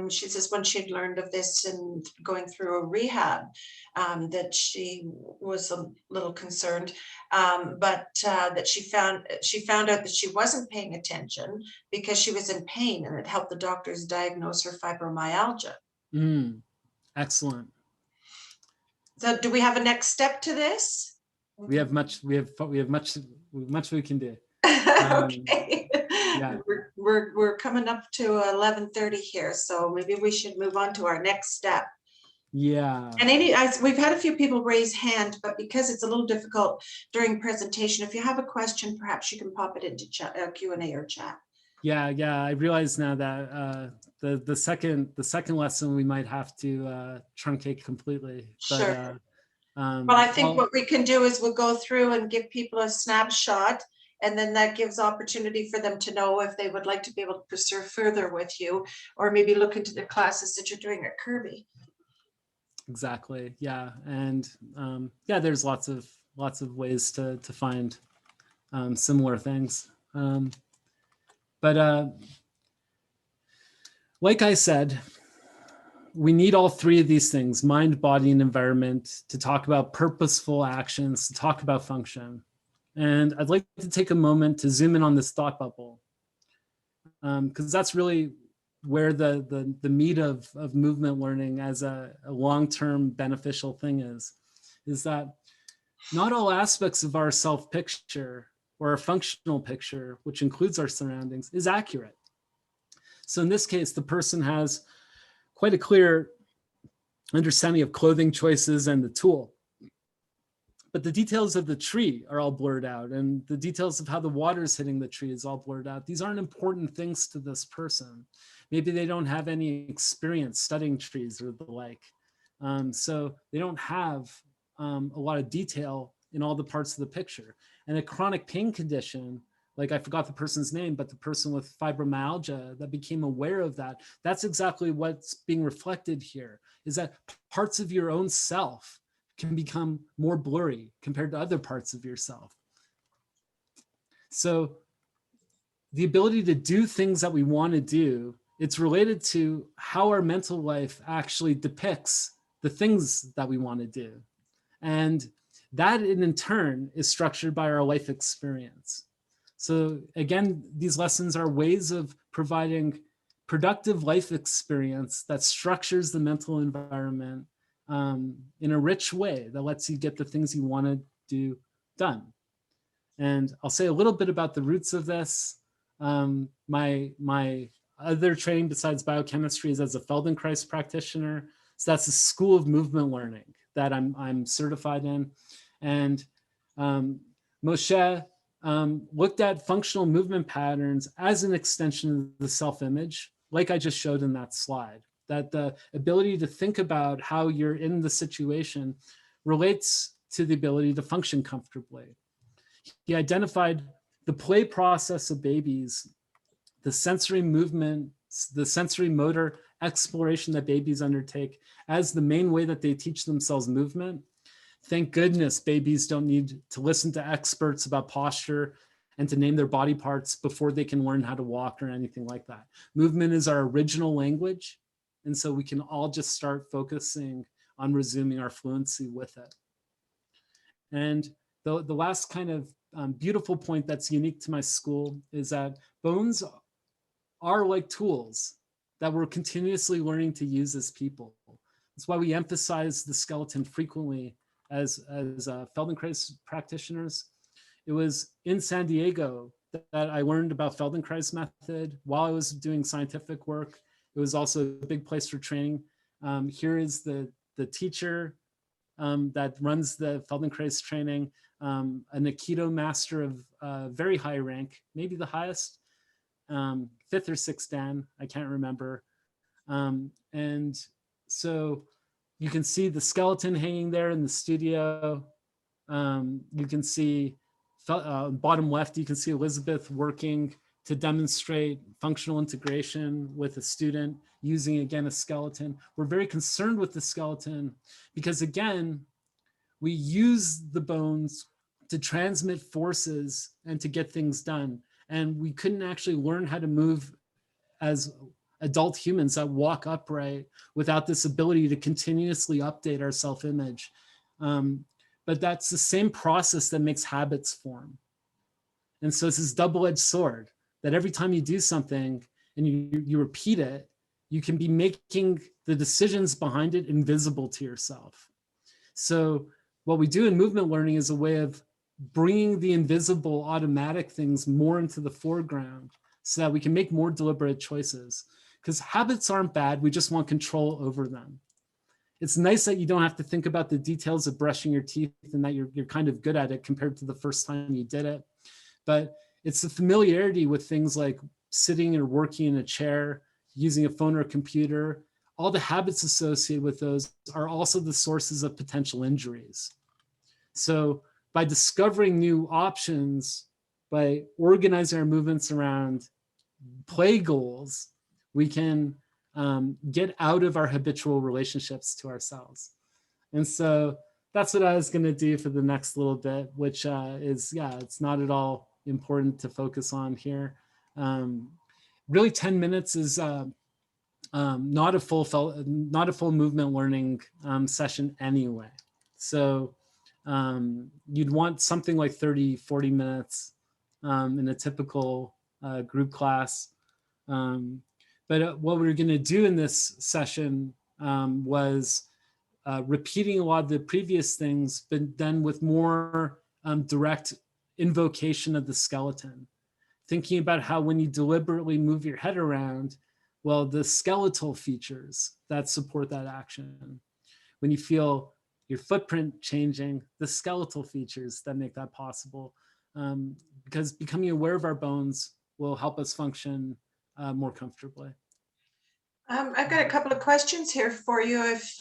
she says when she'd learned of this and going through a rehab, that she was a little concerned, but that she found out that she wasn't paying attention because she was in pain, and it helped the doctors diagnose her fibromyalgia. Excellent. So do we have a next step to this? We have much we can do. Okay. Yeah. We're coming up to 11:30 here, so maybe we should move on to our next step. Yeah. And we've had a few people raise hand, but because it's a little difficult during presentation, if you have a question, perhaps you can pop it into Q&A or chat. Yeah. I realize now that the second lesson we might have to truncate completely. But, sure. Well, I think what we can do is we'll go through and give people a snapshot, and then that gives opportunity for them to know if they would like to be able to pursue further with you, or maybe look into the classes that you're doing at Kerby. Exactly. Yeah. And yeah, there's lots of ways to find similar things. But like I said, we need all three of these things: mind, body, and environment, to talk about purposeful actions, to talk about function. And I'd like to take a moment to zoom in on this thought bubble, because that's really where the meat of movement learning as a long-term beneficial thing is that not all aspects of our self-picture or our functional picture, which includes our surroundings, is accurate. So in this case, the person has quite a clear understanding of clothing choices and the tool. But the details of the tree are all blurred out, and the details of how the water is hitting the tree is all blurred out. These aren't important things to this person. Maybe they don't have any experience studying trees or the like. So they don't have a lot of detail in all the parts of the picture. And a chronic pain condition, like I forgot the person's name, but the person with fibromyalgia that became aware of that, that's exactly what's being reflected here, is that parts of your own self can become more blurry compared to other parts of yourself. So the ability to do things that we want to do, it's related to how our mental life actually depicts the things that we want to do. And that in turn is structured by our life experience. So again, these lessons are ways of providing productive life experience that structures the mental environment in a rich way that lets you get the things you want to do done. And I'll say a little bit about the roots of this. My other training besides biochemistry is as a Feldenkrais practitioner. So that's a school of movement learning that I'm certified in. And Moshe looked at functional movement patterns as an extension of the self-image, like I just showed in that slide, that the ability to think about how you're in the situation relates to the ability to function comfortably. He identified the play process of babies, the sensory movement, the sensory motor exploration that babies undertake as the main way that they teach themselves movement. Thank goodness babies don't need to listen to experts about posture and to name their body parts before they can learn how to walk or anything like that. Movement is our original language, and so we can all just start focusing on resuming our fluency with it. And the last kind of beautiful point that's unique to my school is that bones are like tools that we're continuously learning to use as people. That's why we emphasize the skeleton frequently as Feldenkrais practitioners. It was in San Diego that I learned about Feldenkrais method while I was doing scientific work. It was also a big place for training. Here is the teacher that runs the Feldenkrais training, an Aikido master of very high rank, maybe the highest. fifth or sixth Dan, I can't remember. And so you can see the skeleton hanging there in the studio. You can see bottom left, you can see Elizabeth working to demonstrate functional integration with a student using, again, a skeleton. We're very concerned with the skeleton because, again, we use the bones to transmit forces and to get things done. And we couldn't actually learn how to move as adult humans that walk upright without this ability to continuously update our self-image. But that's the same process that makes habits form. And so it's this double-edged sword that every time you do something and you repeat it, you can be making the decisions behind it invisible to yourself. So what we do in movement learning is a way of bringing the invisible automatic things more into the foreground so that we can make more deliberate choices. Because habits aren't bad, we just want control over them. It's nice that you don't have to think about the details of brushing your teeth and that you're kind of good at it compared to the first time you did it. But it's the familiarity with things like sitting or working in a chair, using a phone or a computer. All the habits associated with those are also the sources of potential injuries. So by discovering new options, by organizing our movements around play goals, we can get out of our habitual relationships to ourselves. And so that's what I was going to do for the next little bit, which is, yeah, it's not at all important to focus on here. Really 10 minutes is not a full movement learning session anyway. So you'd want something like 30, 40 minutes in a typical group class. But what we were going to do in this session was repeating a lot of the previous things, but then with more direct invocation of the skeleton. Thinking about how when you deliberately move your head around, well, the skeletal features that support that action. When you feel your footprint changing, the skeletal features that make that possible. Because becoming aware of our bones will help us function more comfortably. I've got a couple of questions here for you. If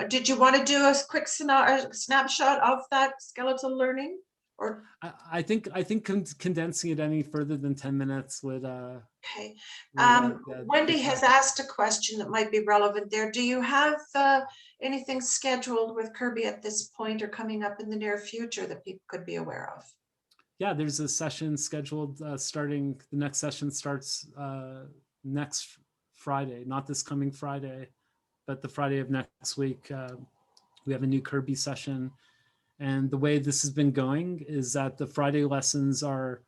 did you want to do a quick snapshot of that skeletal learning? Or I think condensing it any further than 10 minutes would. Okay. Wendy has asked a question that might be relevant there. Do you have anything scheduled with Kerby at this point or coming up in the near future that people could be aware of? Yeah, there's a session scheduled starting. The next session starts next Friday, not this coming Friday, but the Friday of next week. We have a new Kerby session. And the way this has been going is that the Friday lessons are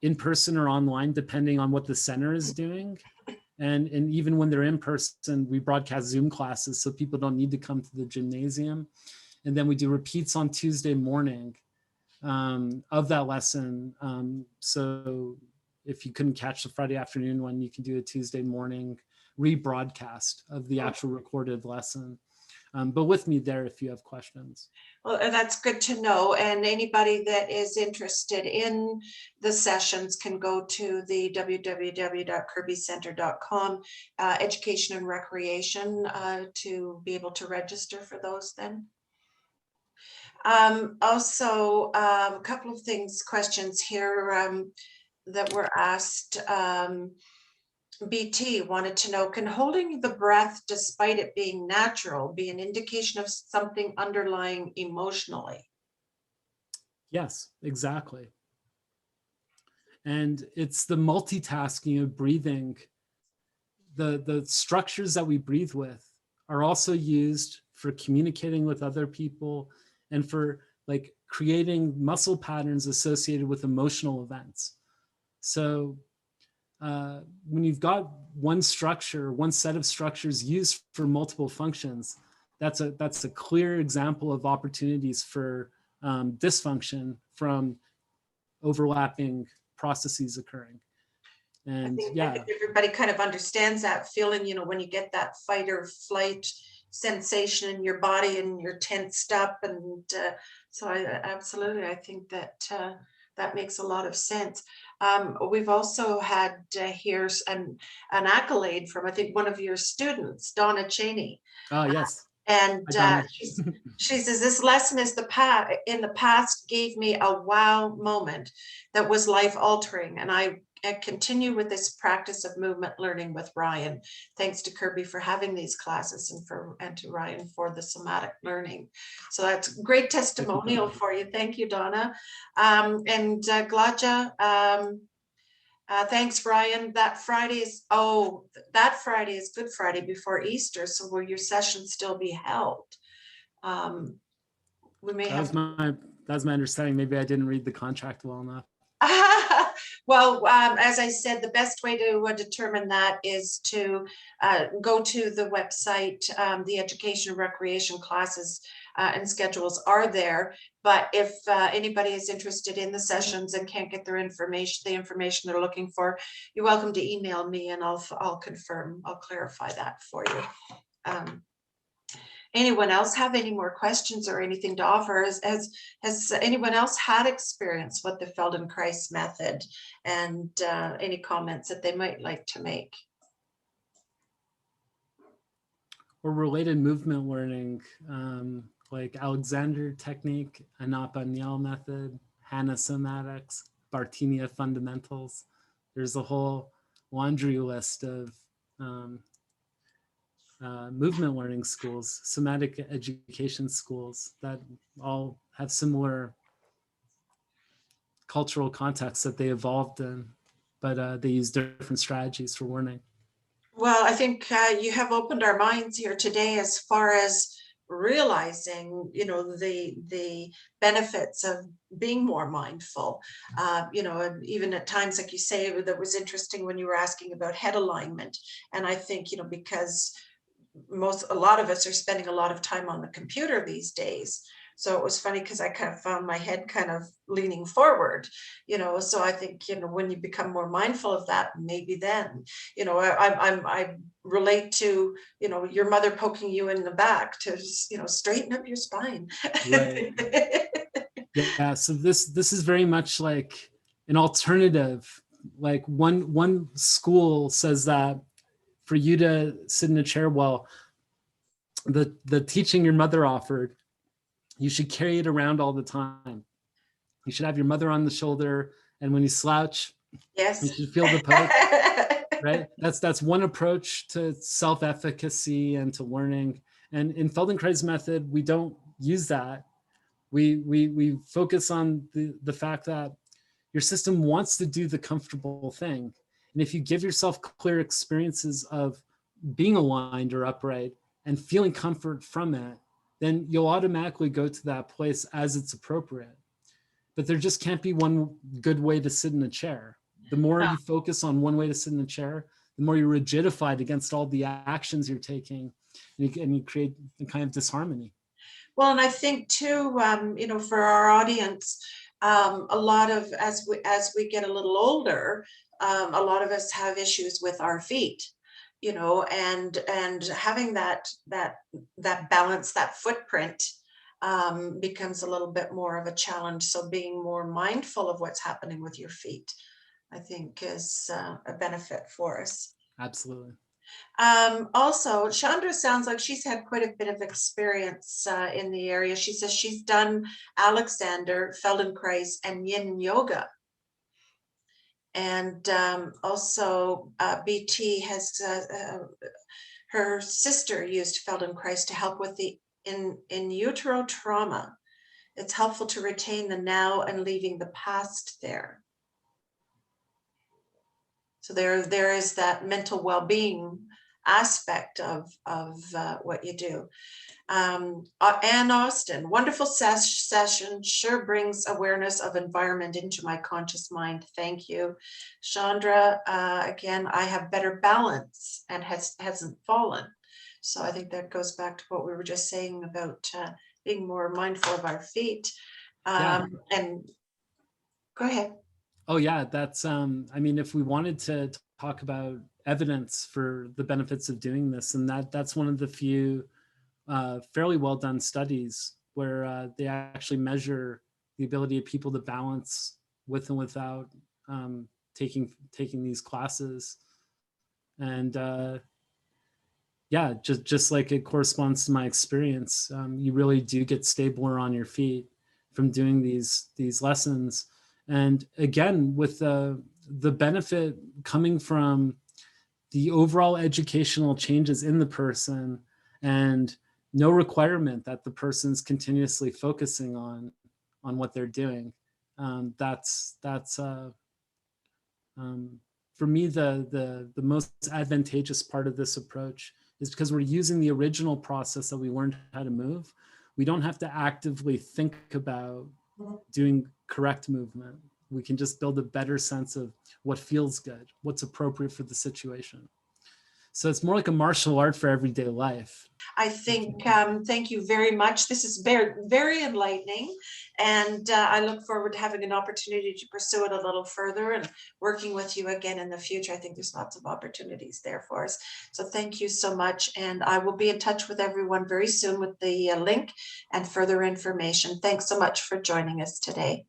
in person or online, depending on what the center is doing. And even when they're in person, we broadcast Zoom classes so people don't need to come to the gymnasium. And then we do repeats on Tuesday morning of that lesson. So if you couldn't catch the Friday afternoon one, you can do a Tuesday morning rebroadcast of the actual recorded lesson. But with me there if you have questions. Well, that's good to know. And anybody that is interested in the sessions can go to the www.kerbycenter.com, education and recreation, to be able to register for those then. Also, a couple of questions here that were asked. BT wanted to know, can holding the breath despite it being natural be an indication of something underlying emotionally? Yes, exactly. And it's the multitasking of breathing. The structures that we breathe with are also used for communicating with other people and for like creating muscle patterns associated with emotional events. So when you've got one structure, one set of structures used for multiple functions, that's a clear example of opportunities for dysfunction from overlapping processes occurring. And I think everybody kind of understands that feeling, you know, when you get that fight or flight sensation in your body and you're tensed up. And so I think that that makes a lot of sense. We've also had here an accolade from, I think, one of your students, Donna Cheney. Oh, yes. And Hi, Donna. she says, this lesson is in the past gave me a wow moment that was life altering. And I continue with this practice of movement learning with Ryan. Thanks to Kerby for having these classes and to Ryan for the somatic learning. So that's great testimonial for you. Thank you, Donna. And Gladja, thanks, Ryan. That Friday is Good Friday before Easter. So will your session still be held? We may have. That's my understanding. Maybe I didn't read the contract well enough. Well, as I said, the best way to determine that is to go to the website. The education and recreation classes and schedules are there. But if anybody is interested in the sessions and can't get the information they're looking for, you're welcome to email me and I'll confirm, I'll clarify that for you. Anyone else have any more questions or anything to offer? Has anyone else had experience with the Feldenkrais method, and any comments that they might like to make? Or related movement learning, like Alexander technique, Anapa-Niel method, Hanna somatics, Bartinia fundamentals. There's a whole laundry list of movement learning schools, somatic education schools that all have similar cultural contexts that they evolved in, but they use different strategies for learning. Well, I think you have opened our minds here today as far as realizing, the benefits of being more mindful, and even at times, like you say, that was interesting when you were asking about head alignment. And I think, because a lot of us are spending a lot of time on the computer these days. So it was funny because I kind of found my head kind of leaning forward, so I think, when you become more mindful of that, maybe then, I relate to, your mother poking you in the back to, straighten up your spine. Right. Yeah. So this is very much like an alternative. Like one school says that for you to sit in a chair well, the teaching your mother offered, you should carry it around all the time. You should have your mother on the shoulder, and when you slouch, yes, you should feel the poke. Right? That's one approach to self-efficacy and to learning. And in Feldenkrais method, we don't use that. We focus on the fact that your system wants to do the comfortable thing. And if you give yourself clear experiences of being aligned or upright and feeling comfort from it, then you'll automatically go to that place as it's appropriate. But there just can't be one good way to sit in a chair. The more you focus on one way to sit in a chair, the more you're rigidified against all the actions you're taking, and you create a kind of disharmony. Well, and I think too, for our audience, a lot of, as we get a little older, a lot of us have issues with our feet, and having that balance, that footprint, becomes a little bit more of a challenge. So being more mindful of what's happening with your feet, I think, is a benefit for us. Absolutely. Also, Chandra sounds like she's had quite a bit of experience in the area. She says she's done Alexander, Feldenkrais, and Yin Yoga. And also BT has, her sister used Feldenkrais to help with the in utero trauma. It's helpful to retain the now and leaving the past there. So there is that mental well-being aspect of what you do. Ann Austin, wonderful session, sure brings awareness of environment into my conscious mind. Thank you. Chandra, again, I have better balance and hasn't fallen. So I think that goes back to what we were just saying about being more mindful of our feet. And go ahead. Oh yeah, that's, I mean, if we wanted to talk about evidence for the benefits of doing this, and that's one of the few fairly well done studies where they actually measure the ability of people to balance with and without taking these classes. And yeah, just like it corresponds to my experience, you really do get stabler on your feet from doing these lessons. And again, with the benefit coming from the overall educational changes in the person, and no requirement that the person's continuously focusing on what they're doing. That's for me, the most advantageous part of this approach is because we're using the original process that we learned how to move. We don't have to actively think about doing correct movement. We can just build a better sense of what feels good, what's appropriate for the situation. So it's more like a martial art for everyday life. I think, thank you very much. This is very, very enlightening. And I look forward to having an opportunity to pursue it a little further and working with you again in the future. I think there's lots of opportunities there for us. So thank you so much. And I will be in touch with everyone very soon with the link and further information. Thanks so much for joining us today.